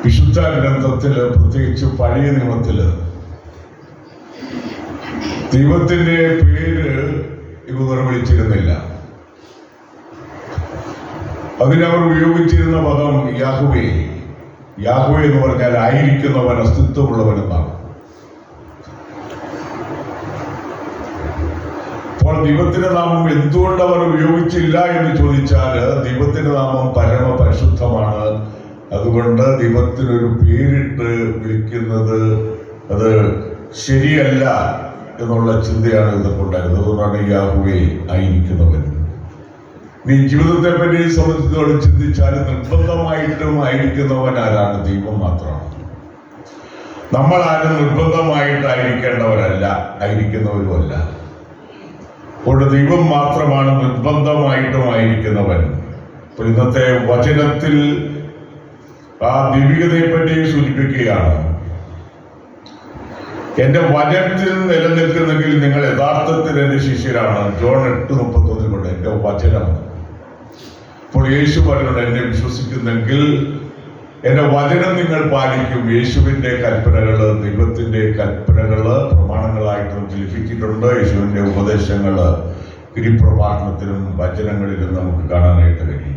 വിശുദ്ധ ഗ്രന്ഥത്തില്, പ്രത്യേകിച്ച് പഴയ നിയമത്തില് ദൈവത്തിന്റെ പേര് ഇവർ വിളിച്ചിരുന്നില്ല. അതിനവർ ഉപയോഗിച്ചിരുന്ന പദം യാഹ്വേ. യാഹ്വേ എന്ന് പറഞ്ഞാൽ ആയിരിക്കുന്നവൻ, അസ്തിത്വമുള്ളവൻ എന്നാണ്. അപ്പോൾ ദൈവത്തിന്റെ നാമം എന്തുകൊണ്ട് അവർ ഉപയോഗിച്ചില്ല എന്ന് ചോദിച്ചാൽ, ദൈവത്തിന്റെ നാമം പരമപരിശുദ്ധമാണ്. അതുകൊണ്ട് ദൈവത്തിനൊരു പേരിട്ട് വിളിക്കുന്നത് അത് ശരിയല്ല എന്നുള്ള ചിന്തയാണ് ഇതൊക്കെ ഉണ്ടായിരുന്നത്. അതുകൊണ്ടാണ് യാഹ്വേ, ആയിരിക്കുന്നവൻ. നീ ജീവിതത്തെ പറ്റി സംബന്ധിച്ചോട് ചിന്തിച്ചാൽ നിർബന്ധമായിട്ടും ആയിരിക്കുന്നവൻ ആരാണ്? ദൈവം മാത്രമാണ്. നമ്മൾ ആരും നിർബന്ധമായിട്ടായിരിക്കേണ്ടവരല്ല, ആയിരിക്കുന്നവരുമല്ല. അതുകൊണ്ട് ദൈവം മാത്രമാണ് നിർബന്ധമായിട്ടും ആയിരിക്കുന്നവൻ. അപ്പോൾ ഇന്നത്തെ വചനത്തിൽ ആ ദൈവികതയെ പറ്റി സൂചിപ്പിക്കുകയാണ്. എന്റെ വചനത്തിൽ നിലനിൽക്കുന്നെങ്കിൽ നിങ്ങൾ യഥാർത്ഥത്തിൽ എന്റെ ശിഷ്യരാണ്. ജോൺ 8:31 കൊണ്ട് എന്റെ വചനം. അപ്പോൾ യേശു പറയുന്നുണ്ട്, എന്നെ വിശ്വസിക്കുന്നെങ്കിൽ എന്റെ വചനം നിങ്ങൾ പാലിക്കും. യേശുവിന്റെ കൽപ്പനകള്, ദൈവത്തിന്റെ കൽപ്പനകള് പ്രമാണങ്ങളായിട്ട് നമുക്ക് ലഭിച്ചിട്ടുണ്ട്. യേശുവിന്റെ ഉപദേശങ്ങള് ഗിരിപ്രഭാഷണത്തിലും വചനങ്ങളിലും നമുക്ക് കാണാനായിട്ട് കഴിയും.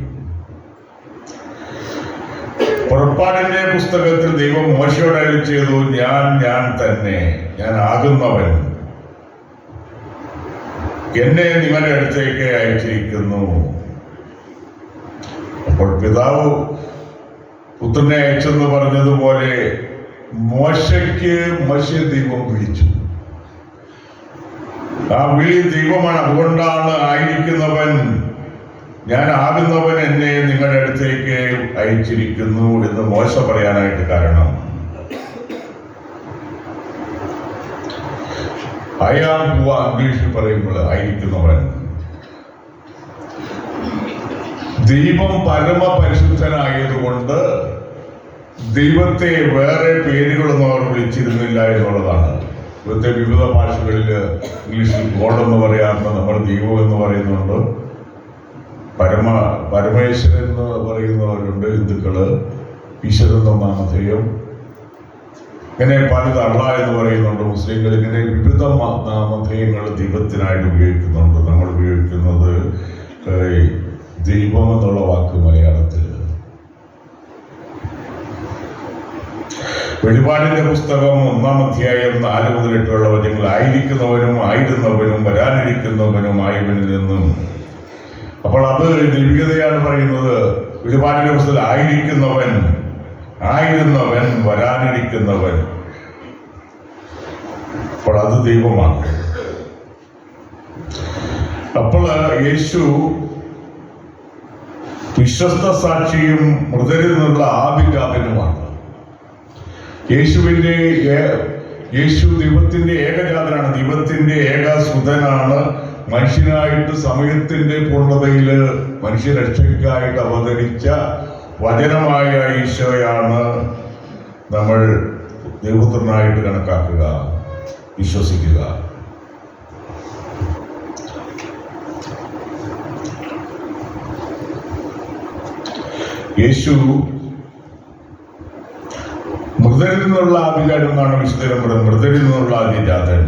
പുറപ്പാടിന്റെ പുസ്തകത്തിൽ ദൈവം മോശയോട് അരുളി ചെയ്തു, ഞാൻ തന്നെ, ഞാൻ ആകുന്നവൻ എന്നെ നിങ്ങളുടെ അടുത്തേക്ക് അയച്ചിരിക്കുന്നു. അപ്പോൾ പിതാവ് പുത്രനെ അയച്ചെന്ന് പറഞ്ഞതുപോലെ മോശയ്ക്ക് ദൈവം വിളിച്ചു. ആ വിളി ദൈവമാണ്. അതുകൊണ്ടാണ് ആയിരിക്കുന്നവൻ, ഞാൻ ആകുന്നവൻ എന്നെ നിങ്ങളുടെ അടുത്തേക്ക് അയച്ചിരിക്കുന്നു എന്ന് മോശ പറയാനായിട്ട് കാരണം, അയാം ഇംഗ്ലീഷിൽ പറയുമ്പോൾ ആയിരിക്കുന്നവൻ. ദൈവം പരമപരിശുദ്ധനായതുകൊണ്ട് ദൈവത്തെ വേറെ പേരുകളൊന്നും അവർ വിളിച്ചിരുന്നില്ല എന്നുള്ളതാണ്. ഇവിടുത്തെ വിവിധ ഭാഷകളിൽ ഇംഗ്ലീഷിൽ ഗോഡ് എന്ന് പറയാറുണ്ട്, നമ്മൾ ദൈവം എന്ന് പറയുന്നുണ്ട്, പരമേശ്വരൻ എന്ന് പറയുന്നവരുണ്ട് ഹിന്ദുക്കള്, ഈശ്വരൻ എന്ന നാമധേയം, ഇങ്ങനെ പലത് അള്ളാ എന്ന് പറയുന്നുണ്ട് മുസ്ലിങ്ങൾ. ഇങ്ങനെ വിവിധ നാമധേയങ്ങൾ ദൈവത്തിനായിട്ട് ഉപയോഗിക്കുന്നുണ്ട്. നമ്മൾ ഉപയോഗിക്കുന്നത് ദൈവം എന്നുള്ള വാക്ക് മലയാളത്തിൽ. വെളിപാടിന്റെ പുസ്തകം 1-ാം അധ്യായം 4 മുതൽ 8 വചനങ്ങൾ, ആയിരിക്കുന്നവനും ആയിരുന്നവനും വരാനിരിക്കുന്നവനും ആയവനിൽ നിന്നും. അപ്പോൾ അത് ദൈവികതയാണ് പറയുന്നത്. വെളിപാടിന്റെ പുസ്തകത്തിൽ ആയിരുന്നവൻ വരാനിരിക്കുന്നവൻ. അപ്പോൾ അത് ദൈവമാണ്. അപ്പോൾ യേശു വിശ്വസ്ത സാക്ഷിയും മൃതരിൽ നിന്നുള്ള ആദിജാതനുമാണ്. യേശു ദൈവത്തിന്റെ ഏകജാതനാണ്, ദൈവത്തിന്റെ ഏകസുതനാണ്. മനുഷ്യനായിട്ട് സമയത്തിന്റെ പൂർണ്ണതയില് മനുഷ്യരക്ഷയ്ക്കായിട്ട് അവതരിച്ച വചനമായ ഈശോയാണ് നമ്മൾ ദൈവപുത്രനായിട്ട് കണക്കാക്കുക, വിശ്വസിക്കുക. യേശു മൃതരിൽ നിന്നുള്ള ആദിജാതൻ എന്നാണ് വിശുദ്ധരും പറയുന്നത്. മൃതരിൽ നിന്നുള്ള ആദിജാതൻ,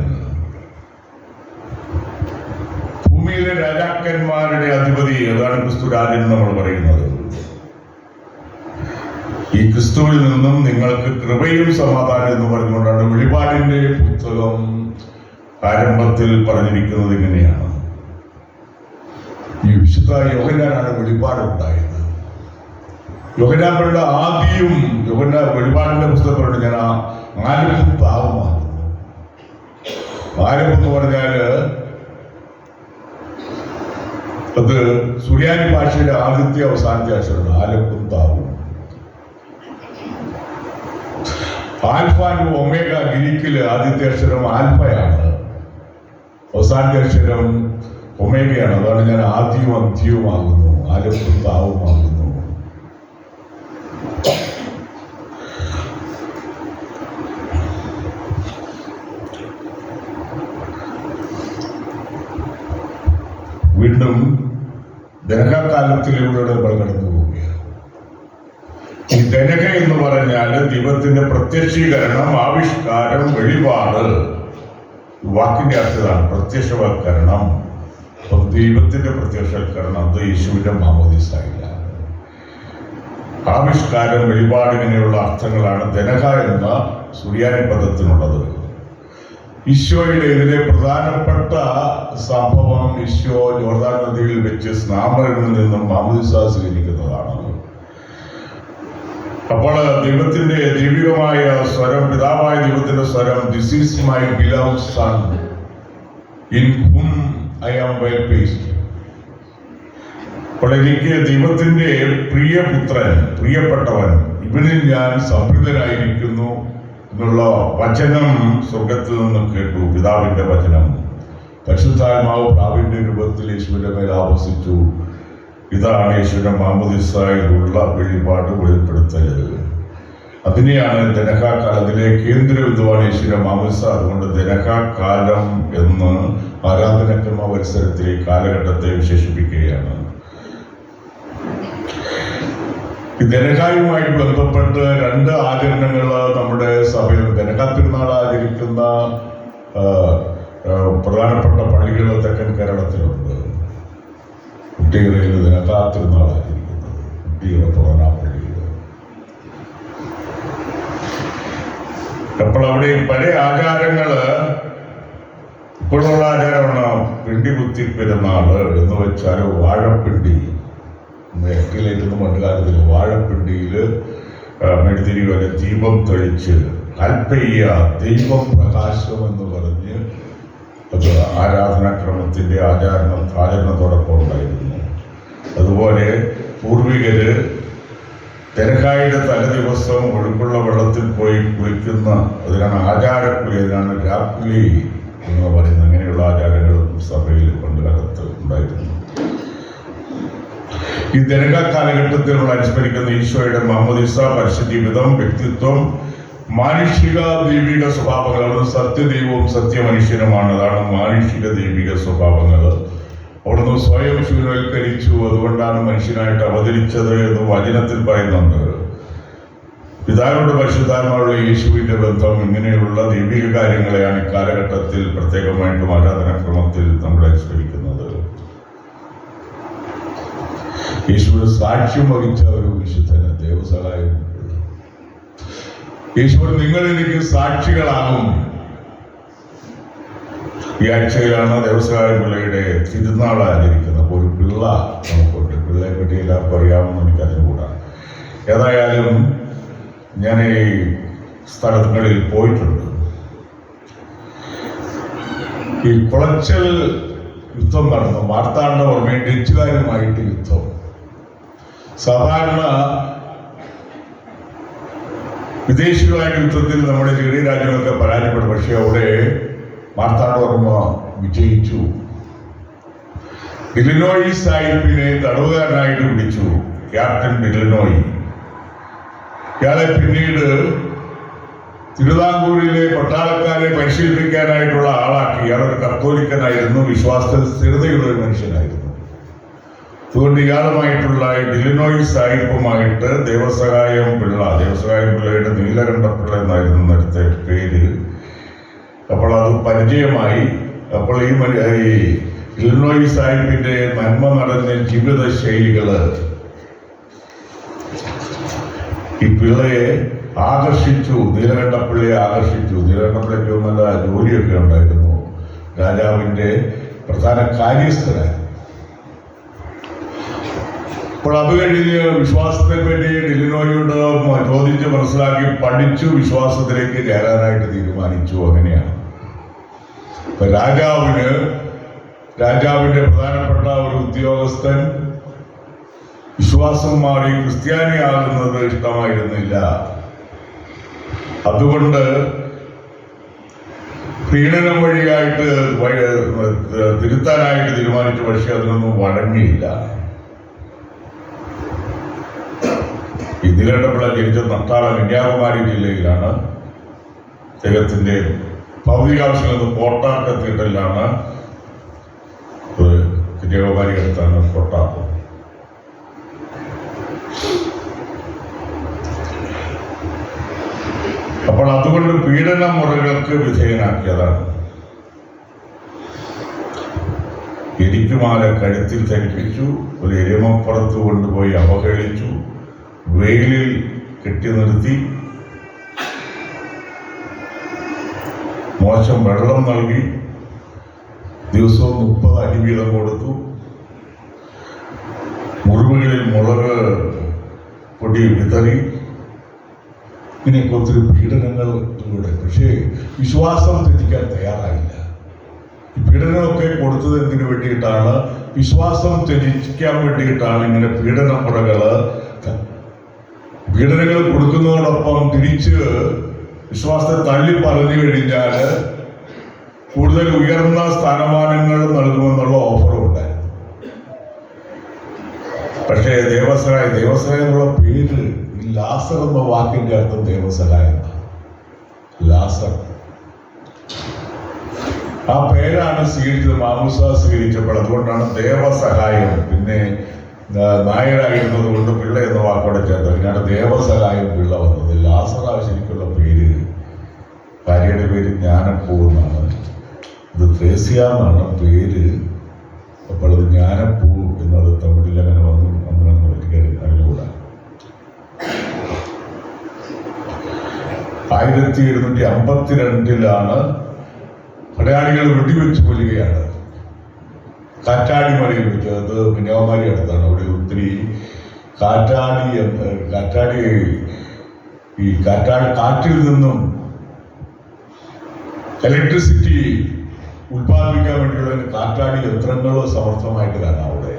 ഭൂമിയിലെ രാജാക്കന്മാരുടെ അധിപതി, അതാണ് ക്രിസ്തു രാജൻ നമ്മൾ പറയുന്നത്. ഈ ക്രിസ്തുവിൽ നിന്നും നിങ്ങൾക്ക് കൃപയും സമാധാനം എന്ന് പറഞ്ഞുകൊണ്ടാണ് വെളിപാടിന്റെ പുസ്തകം ആരംഭത്തിൽ പറഞ്ഞിരിക്കുന്നത്. ഇങ്ങനെയാണ്, ഈ വിശുദ്ധ യോഹന്നാനാണ് വെളിപാടുണ്ടായത്. യോഹന്നാന്റെ ആദിയും വെളിപാടിന്റെ പുസ്തകത്തിലുണ്ട്, ഞാൻ ആരംഭം താവുമാകുന്നു. ആരംഭം എന്ന് പറഞ്ഞാല് അത് സുറിയാനി ഭാഷയുടെ ആദ്യത്തെ അവസാനത്തെ അക്ഷരമാണ്. ആലപ്പും താവും. ആൽഫ ആൻഡ് ഒമേഗ ഗ്രീക്കില് ആദ്യത്തെ അക്ഷരം ആൽഫയാണ്, അവസാനത്തെ അക്ഷരം ഒമേഗയാണ്. അതാണ് ഞാൻ ആദ്യവും അന്ത്യവുമാകുന്നു, ആലപ്പും താവുമാകുന്നു. വീണ്ടും ദീർഘകാലത്തിലൂടെ നമ്മൾ കടന്നു പോവുകയാണ്. ഈ ധനക എന്ന് പറഞ്ഞാൽ ദൈവത്തിന്റെ പ്രത്യക്ഷീകരണം, ആവിഷ്കാരം, വെളിപാട്. വാക്കിന്റെ അർത്ഥമാണ് പ്രത്യക്ഷവൽക്കരണം. ദൈവത്തിന്റെ പ്രത്യക്ഷവൽക്കരണം അത് യേശുവിന്റെ മാമോദീസായില്ല. ആവിഷ്കാരം, വെളിപാട് ഇങ്ങനെയുള്ള അർത്ഥങ്ങളാണ് ധനക എന്ന സുറിയാനി പദത്തിനുള്ളത്. ഈശോയുടെ ഇതിലെ പ്രധാനപ്പെട്ട സംഭവം ഈശോ ജോർദാൻ നദിയിൽ വെച്ച് സ്നാപകരിൽ നിന്നും മാമോദീസ സ്വീകരിക്കുന്നതാണ്. അപ്പോൾ ദൈവത്തിന്റെ ദൈവികമായ സ്വരം, പിതാവായ ദൈവത്തിന്റെ സ്വരം, this is my beloved son in whom I am well pleased. അപ്പോൾ എനിക്ക് ദൈവത്തിന്റെ പ്രിയപുത്രൻ, പ്രിയപ്പെട്ടവൻ, ഇവനിൽ ഞാൻ സംതൃപ്തനായിരിക്കുന്നു എന്നുള്ള വചനം സ്വർഗത്തിൽ നിന്ന് കേട്ടു. പിതാവിന്റെ വചനം. പരിശുദ്ധാത്മാവ് പ്രാവിന്റെ രൂപത്തിൽ യേശുവിന്റെ മേൽ ആവസിച്ചു. ഇതാണ് യേശുവിന്റെ മാമോദീസയിലുള്ള വെളിപാട്, വെളിപ്പെടുത്തൽ. അതിനെയാണ് ധനകാലത്തിലെ കേന്ദ്ര ബിന്ദുവാണ് യേശുവിന്റെ മാമോദീസ. അതുകൊണ്ട് ധനകാലം എന്ന് ആരാധനക്രമ മത്സരത്തിലെ കാലഘട്ടത്തെ വിശേഷിപ്പിക്കുകയാണ്. ഈ ധനകായുമായി ബന്ധപ്പെട്ട് രണ്ട് ആചരണങ്ങൾ നമ്മുടെ സഭയിൽ, ധനകാ തിരുനാൾ ആചരിക്കുന്ന പ്രധാനപ്പെട്ട പള്ളികൾ തെക്കൻ കേരളത്തിലുണ്ട്. കുട്ടികളിൽ ധനകാ തിരുനാൾ ആചരിക്കുന്നത് കുട്ടികളുടെ പ്രധാന പള്ളികൾ. അപ്പോൾ അവിടെ പല ആചാരങ്ങള്, ഇപ്പോഴുള്ള ആചാരമാണ് പിണ്ടി കുത്തി പെരുന്നാള് എന്ന് വെച്ചാൽ വാഴപ്പിണ്ടി. എക്കിലേറ്റൊന്നും പണ്ടുകാലത്തിൽ വാഴപ്പിണ്ടിയിൽ മെഴുതിരി വരെ ദീപം തെളിച്ച് കൽപ്പയ്യ ദൈവം പ്രകാശം എന്ന് പറഞ്ഞ് അത് ആരാധനാക്രമത്തിന്റെ ആചരണത്തോടൊപ്പം ഉണ്ടായിരുന്നു. അതുപോലെ പൂർവികര് ധനകായുടെ തലേദിവസം ഒഴുക്കുള്ള വെള്ളത്തിൽ പോയി കുളിക്കുന്ന, അതിനാണ് ആചാരക്കുളി, അതിനാണ് രാക്കുളി എന്ന് പറയുന്നത്. അങ്ങനെയുള്ള ആചാരങ്ങളും സഭയിൽ പണ്ടുകാലത്ത് ഉണ്ടായിരുന്നു. ഈ ധനകാ കാലഘട്ടത്തിലുള്ള അനുസ്മരിക്കുന്ന ഈശോയുടെ മാമോദീസ, പരിശുദ്ധീവിതം, വ്യക്തിത്വം, മാനുഷിക ദൈവിക സ്വഭാവങ്ങൾ. അവിടുന്ന് സത്യദൈവവും സത്യമനുഷ്യനുമാണ്. അതാണ് മാനുഷിക ദൈവിക സ്വഭാവങ്ങൾ. അവിടുന്ന് സ്വയം ശൂന്യവൽക്കരിച്ചു. അതുകൊണ്ടാണ് മനുഷ്യനായിട്ട് അവതരിച്ചത് എന്ന് വചനത്തിൽ പറയുന്നുണ്ട്. പിതാവിനോട് പരിശുദ്ധാത്മാവുള്ള യേശുവിന്റെ ബന്ധം, ഇങ്ങനെയുള്ള ദൈവിക കാര്യങ്ങളെയാണ് ഇക്കാലഘട്ടത്തിൽ പ്രത്യേകമായിട്ടും ആരാധനാക്രമത്തിൽ നമ്മൾ അനുസ്മരിക്കുന്നത്. യേശുവിന് സാക്ഷ്യം വഹിച്ച ഒരു വിശുദ്ധന് ദൈവസഹായം. യേശുവിന് നിങ്ങൾ എനിക്ക് സാക്ഷികളാകും. ഈ ആഴ്ചയിലാണ് ദേവസഹായ പിള്ളയുടെ തിരുനാൾ ആചരിക്കുന്നത്. അപ്പോൾ ഒരു പിള്ള നമുക്കുണ്ട്. പിള്ളയെ പറ്റി എല്ലാവർക്കും അറിയാമെന്ന് എനിക്കറിഞ്ഞുകൂടാ. ഏതായാലും ഞാൻ ഈ സ്ഥലങ്ങളിൽ പോയിട്ടുണ്ട്. ഈ കുളച്ചൽ യുദ്ധം നടന്നു. മാർത്താണ്ഡവർമ്മയും ഡച്ചുകാരുമായിട്ട് യുദ്ധം. സാധാരണ വിദേശികളായ യുദ്ധത്തിൽ നമ്മുടെ ചെറിയ രാജ്യങ്ങളൊക്കെ പരാജയപ്പെടും. പക്ഷെ അവിടെ മാർത്താണ്ഡവർമ്മ വിജയിച്ചു. ഡിലിനോയി സാഹിബിനെ തടവുകാരനായിട്ട് പിടിച്ചു, ക്യാപ്റ്റൻ ഡിലിനോയി. ഇയാളെ പിന്നീട് തിരുവിതാംകൂറിലെ പട്ടാളക്കാരെ പരിശീലിപ്പിക്കാനായിട്ടുള്ള ആളാക്കി. ഇയാളൊരു കത്തോലിക്കനായിരുന്നു, വിശ്വാസത്തിൽ സ്ഥിരതയുള്ള ഒരു മനുഷ്യനായിരുന്നു. അതുകൊണ്ട് ഇയാളുമായിട്ടുള്ള ഡിലിനോയി സാഹിബുമായിട്ട് ദേവസഹായം പിള്ളയുടെ നീലകണ്ഠപിള്ള എന്നായിരുന്നു നേരത്തെ പേര്. അപ്പോൾ അത് പരിചയമായി. അപ്പോൾ ഈ ഡിലിനോയി സാഹിബിന്റെ നന്മ നടന്ന ജീവിത ശൈലികള് ഈ പിള്ളയെ ആകർഷിച്ചു. നീലകണ്ഠപിള്ളയെ ആകർഷിച്ചു. നീലകണ്ഠപിള്ളയ്ക്ക് നല്ല ജോലിയൊക്കെ ഉണ്ടായിരുന്നു. രാജാവിന്റെ പ്രധാന കാര്യസ്ഥനായിരുന്നു. അപ്പോൾ അത് കഴിഞ്ഞ് വിശ്വാസത്തെ പറ്റി ഡിലിനോയോട് ചോദിച്ച് മനസ്സിലാക്കി പഠിച്ചു വിശ്വാസത്തിലേക്ക് ചേരാനായിട്ട് തീരുമാനിച്ചു. അങ്ങനെയാണ് ഇപ്പൊ രാജാവിന്റെ പ്രധാനപ്പെട്ട ഒരു ഉദ്യോഗസ്ഥൻ വിശ്വാസം മാറി ക്രിസ്ത്യാനിയാകുന്നത് ഇഷ്ടമായിരുന്നില്ല. അതുകൊണ്ട് പീഡനം വഴിയായിട്ട് തിരുത്താനായിട്ട് തീരുമാനിച്ചു. പക്ഷെ അതിനൊന്നും വഴങ്ങിയില്ല. ഈ നീലകണ്ഠപിള്ള ജനിച്ച നട്ടാള കന്യാകുമാരി ജില്ലയിലാണ്. അദ്ദേഹത്തിന്റെ ഭൗതികാവശ്യങ്ങൾ കോട്ടാക്ക തീട്ടലിലാണ്. കന്യാകുമാരി അടുത്താണ് കോട്ടാക്കം. അപ്പോൾ അതുകൊണ്ട് പീഡന മുറകൾക്ക് വിധേയനാക്കിയതാണ്. എരിക്കുമാല കഴുത്തിൽ ധരിപ്പിച്ചു, ഒരു എരുമപ്പുറത്ത് കൊണ്ടുപോയി അവഹേളിച്ചു, വെയിലിൽ കെട്ടി നിർത്തി, മോശം വെള്ളം നൽകി, ദിവസവും 30 അടി വീതം കൊടുത്തു, മുറിവുകളിൽ മുളക് പൊടി വിതറി, ഇങ്ങനെയൊക്കെ ഒത്തിരി പീഡനങ്ങളിലൂടെ. പക്ഷേ വിശ്വാസം ത്യജിക്കാൻ തയ്യാറായില്ല. ഈ പീഡനമൊക്കെ കൊടുത്തത് എന്തിനു വേണ്ടിയിട്ടാണ്? വിശ്വാസം ത്യജിക്കാൻ വേണ്ടിയിട്ടാണ്. ഇങ്ങനെ പീഡനങ്ങൾ കൊടുക്കുന്നതോടൊപ്പം തിരിച്ച് വിശ്വാസത്തെ തള്ളി പറഞ്ഞു കഴിഞ്ഞാൽ കൂടുതൽ ഉയർന്ന സ്ഥാനമാനങ്ങൾ നൽകുമെന്നുള്ള ഓഫറും ഉണ്ടായിരുന്നു. പക്ഷേ ദേവസഹായ എന്നുള്ള പേര്, ഈ ലാസർ എന്ന വാക്കിന്റെ അർത്ഥം ദേവസഹായ എന്നാണ്. ലാസർ ആ പേരാണ് സ്വീകരിച്ചത്, മാമുസ സ്വീകരിച്ചപ്പോൾ. അതുകൊണ്ടാണ് ദേവസഹായം. പിന്നെ നായരായിരുന്നത് കൊണ്ട് പിള്ള എന്ന വാക്കോടെ ചേർത്ത് പിന്നെയാണ് ദേവസഹായം പിള്ള വന്നത്. ലാസർ ശരിക്കുള്ള പേര്, ഭാര്യയുടെ പേര് ജ്ഞാനപ്പൂ എന്നാണ്, ഇത് ത്രേസ്യ എന്നാണ് പേര്. അപ്പോൾ അത് ജ്ഞാനപ്പൂ എന്നത് തമിഴിൽ അങ്ങനെ വന്നു എന്നാണ് എനിക്ക് അറിഞ്ഞുകൂടാ. 1752 പടയാളികൾ വെടിവെച്ച് കൊല്ലുകയാണ്. കാറ്റാടിമലയിൽ വെച്ച്, അത് കന്യാകുമാരി അടുത്താണ്. അവിടെ ഒത്തിരി കാറ്റിൽ നിന്നും ഇലക്ട്രിസിറ്റി ഉത്പാദിപ്പിക്കാൻ വേണ്ടിയുള്ള കാറ്റാടി യന്ത്രങ്ങൾ സമർത്ഥമായിട്ട് കാണാം അവിടെ.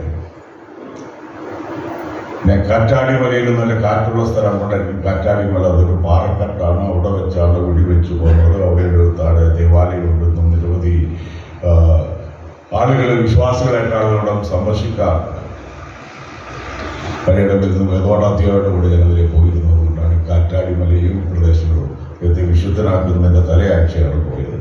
പിന്നെ കാറ്റാടിമലയിൽ നല്ല കാറ്റുള്ള സ്ഥലം കൊണ്ടായിരിക്കും കാറ്റാടിമല. അതൊരു പാറക്കെട്ടാണ്. അവിടെ വെച്ചാണ് വെടിവെച്ച് പോകുന്നത്. അവിടെ ഒരു താഴെ ദേവാലയമുണ്ടെന്നും നിരവധി ആളുകൾ, വിശ്വാസികളായിട്ട് ആളുകളോട് സന്ദർശിക്കാറുണ്ട്. പലയിടങ്ങളിൽ നിന്ന് വേദപാഠാധ്യായോടെ കൂടി ഞങ്ങളിലേക്ക് പോയിരുന്നത് കൊണ്ടാണ് കാറ്റാടിമലയും പ്രദേശങ്ങളും വിശുദ്ധനാക്കുന്നതിൻ്റെ തലയാഴ്ചയാണ് പോയത്.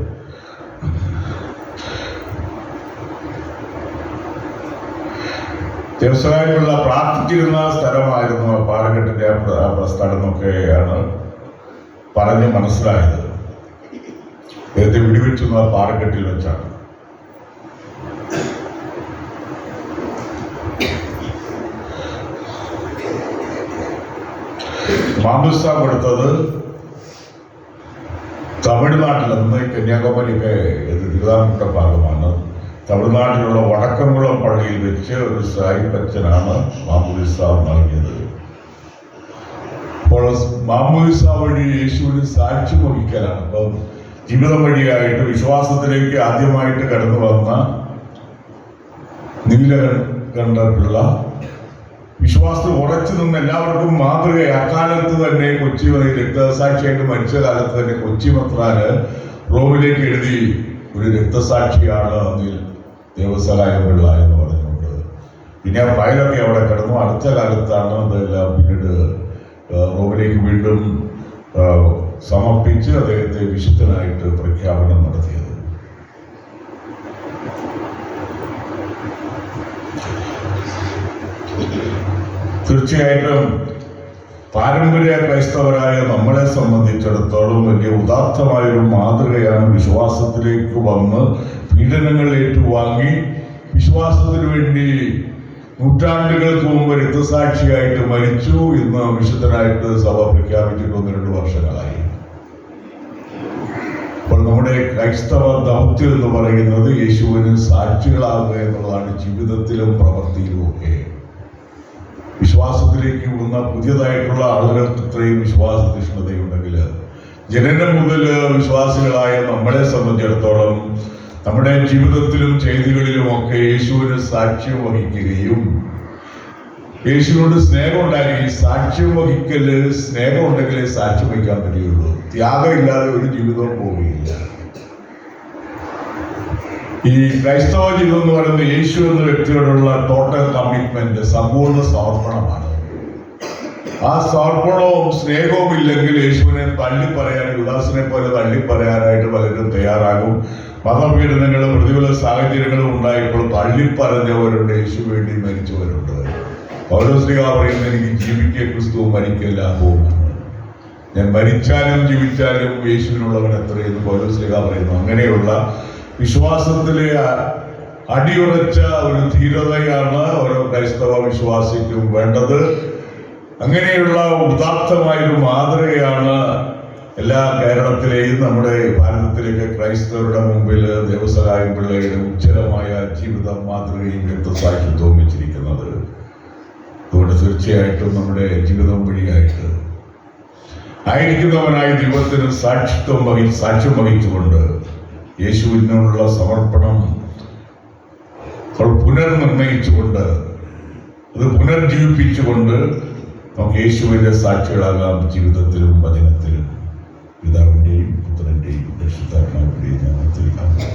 ദേവസ്വകാര്യമുള്ള പ്രാർത്ഥിച്ചിരുന്ന സ്ഥലമായിരുന്നു പാറക്കെട്ടിന്റെ സ്ഥലം എന്നൊക്കെയാണ് പറഞ്ഞ് മനസ്സിലായത്. അദ്ദേഹത്തെ വെടിവെച്ചുന്ന പാറക്കെട്ടിൽ വെച്ചാണ്. മാമുസ കൊടുത്തത് തമിഴ്നാട്ടിൽ, അന്ന് കന്യാകുമാരിയൊക്കെ തിരുവിതാംകൂറിന്റെ ഭാഗമാണ്. തമിഴ്നാട്ടിലുള്ള വടക്കംകുളം പള്ളിയിൽ വെച്ച് ഒരു സായിപ്പച്ചനാണ് മാമുദിസ നൽകിയത്. അപ്പോൾ മാമുദിസ വഴി യേശുവിന് സാക്ഷ്യം വഹിക്കലാണ്. അപ്പം ജീവിതം വഴിയായിട്ട് വിശ്വാസത്തിലേക്ക് ആദ്യമായിട്ട് കടന്നു വന്ന നീലകണ്ഠ പിള്ള വിശ്വാസത്തിൽ ഉറച്ചു നിന്ന് എല്ലാവർക്കും മാതൃകയായി. അക്കാലത്ത് തന്നെ കൊച്ചി രക്തസാക്ഷിയായിട്ട് മരിച്ച കാലത്ത് തന്നെ കൊച്ചി മെത്രാന് റോമിലേക്ക് എഴുതി, ഒരു രക്തസാക്ഷിയാണ് ദേവസഹായം പിള്ള എന്ന് പറഞ്ഞുകൊണ്ട്. പിന്നെ ആ ഫയലൊക്കെ അവിടെ കിടന്നു. അടുത്ത കാലത്താണ് അതെല്ലാം പിന്നീട് റോമിലേക്ക് വീണ്ടും സമർപ്പിച്ച് അദ്ദേഹത്തെ വിശുദ്ധനായിട്ട് പ്രഖ്യാപനം നടത്തിയത്. തീർച്ചയായിട്ടും പാരമ്പര്യ ക്രൈസ്തവരായ നമ്മളെ സംബന്ധിച്ചിടത്തോളം വലിയ ഉദാത്തമായൊരു മാതൃകയാണ്. വിശ്വാസത്തിലേക്ക് വന്ന് പീഡനങ്ങൾ ഏറ്റുവാങ്ങി വിശ്വാസത്തിന് വേണ്ടി നൂറ്റാണ്ടുകൾക്ക് മുമ്പ് രക്തസാക്ഷിയായിട്ട് മരിച്ചു. ഇന്ന് വിശുദ്ധനായിട്ട് സഭ പ്രഖ്യാപിച്ചിട്ട് 1-2 വർഷങ്ങളായി. അപ്പോൾ നമ്മുടെ ക്രൈസ്തവ ദൗത്യം എന്ന് പറയുന്നത് യേശുവിന് സാക്ഷികളാകുക എന്നുള്ളതാണ്, ജീവിതത്തിലും പ്രവൃത്തിയിലും ഒക്കെ. വിശ്വാസത്തിലേക്ക് വന്ന പുതിയതായിട്ടുള്ള ആളുകൾക്ക് ഇത്രയും വിശ്വാസ തീഷ്ണതയുണ്ടെങ്കിൽ ജനനം മുതൽ വിശ്വാസികളായ നമ്മളെ സംബന്ധിച്ചിടത്തോളം നമ്മുടെ ജീവിതത്തിലും ചെയ്തികളിലുമൊക്കെ യേശുവിന് സാക്ഷ്യം വഹിക്കുകയും യേശുവിനോട് സ്നേഹം ഉണ്ടാക്കി. സാക്ഷ്യം വഹിക്കല്, സ്നേഹം ഉണ്ടെങ്കിലേ സാക്ഷ്യം വഹിക്കാൻ പറ്റുകയുള്ളൂ. ത്യാഗം ഇല്ലാതെ ഒരു ജീവിതവും പോവുകയില്ല. ഈ ക്രൈസ്തവ ജീവിതം എന്ന് പറയുന്നത് യേശു എന്ന വ്യക്തിയോടുള്ള ടോട്ടൽ കമ്മിറ്റ്മെന്റ്, സമ്പൂർണ്ണ സമർപ്പണമാണ്. ആ സമർപ്പണവും സ്നേഹവും ഇല്ലെങ്കിൽ യേശുവിനെ തള്ളിപ്പറയാൻ, യുദാസിനെ പോലെ തള്ളിപ്പറയാനായിട്ട് പലരും തയ്യാറാകും. മതപീഡനങ്ങളും പ്രതികൂല സാഹചര്യങ്ങളും ഉണ്ടായപ്പോൾ തള്ളിപ്പറഞ്ഞവരുണ്ട്, യേശു വേണ്ടി മരിച്ചവരുണ്ട്. പൗലോസ് ശ്ലീഹ പറയുന്നത്, എനിക്ക് ജീവിക്കുക ക്രിസ്തു, മരിക്കുക ലാഭവുമാണ്. ഞാൻ മരിച്ചാലും ജീവിച്ചാലും യേശുവിനുള്ളവൻ എത്രയെന്ന് പൗലോസ്ലീഹ പറയുന്നു. അങ്ങനെയുള്ള വിശ്വാസത്തിലെ അടിയുറച്ച ഒരു ധീരതയാണ് ഓരോ ക്രൈസ്തവ വിശ്വാസിക്കും വേണ്ടത്. അങ്ങനെയുള്ള ഉദാത്തമായൊരു മാതൃകയാണ് എല്ലാ കേരളത്തിലെയും നമ്മുടെ ഭാരതത്തിലേക്ക് ക്രൈസ്തവരുടെ മുമ്പിൽ ദേവസഹായം പിള്ളയുടെ ഉജ്ജ്വലമായ ജീവിത മാതൃകയും രക്തസാക്ഷിത്വവും വെച്ചിരിക്കുന്നത്. അതുകൊണ്ട് തീർച്ചയായിട്ടും നമ്മുടെ ജീവിതം വഴിയായിട്ട് ആയിരിക്കുന്നവനായ ദൈവത്തിന് സാക്ഷ്യം വഹിച്ചുകൊണ്ട് യേശുവിനുള്ള സമർപ്പണം പുനർനിർണയിച്ചുകൊണ്ട് അത് പുനർജീവിപ്പിച്ചുകൊണ്ട് നമുക്ക് യേശുവിന്റെ സാക്ഷികളാകാം ജീവിതത്തിലും വചനത്തിലും. പിതാവിന്റെയും പുത്രന്റെയും പരിശുദ്ധാത്മാവിന്റെയും നാമത്തിൽ ആമേൻ.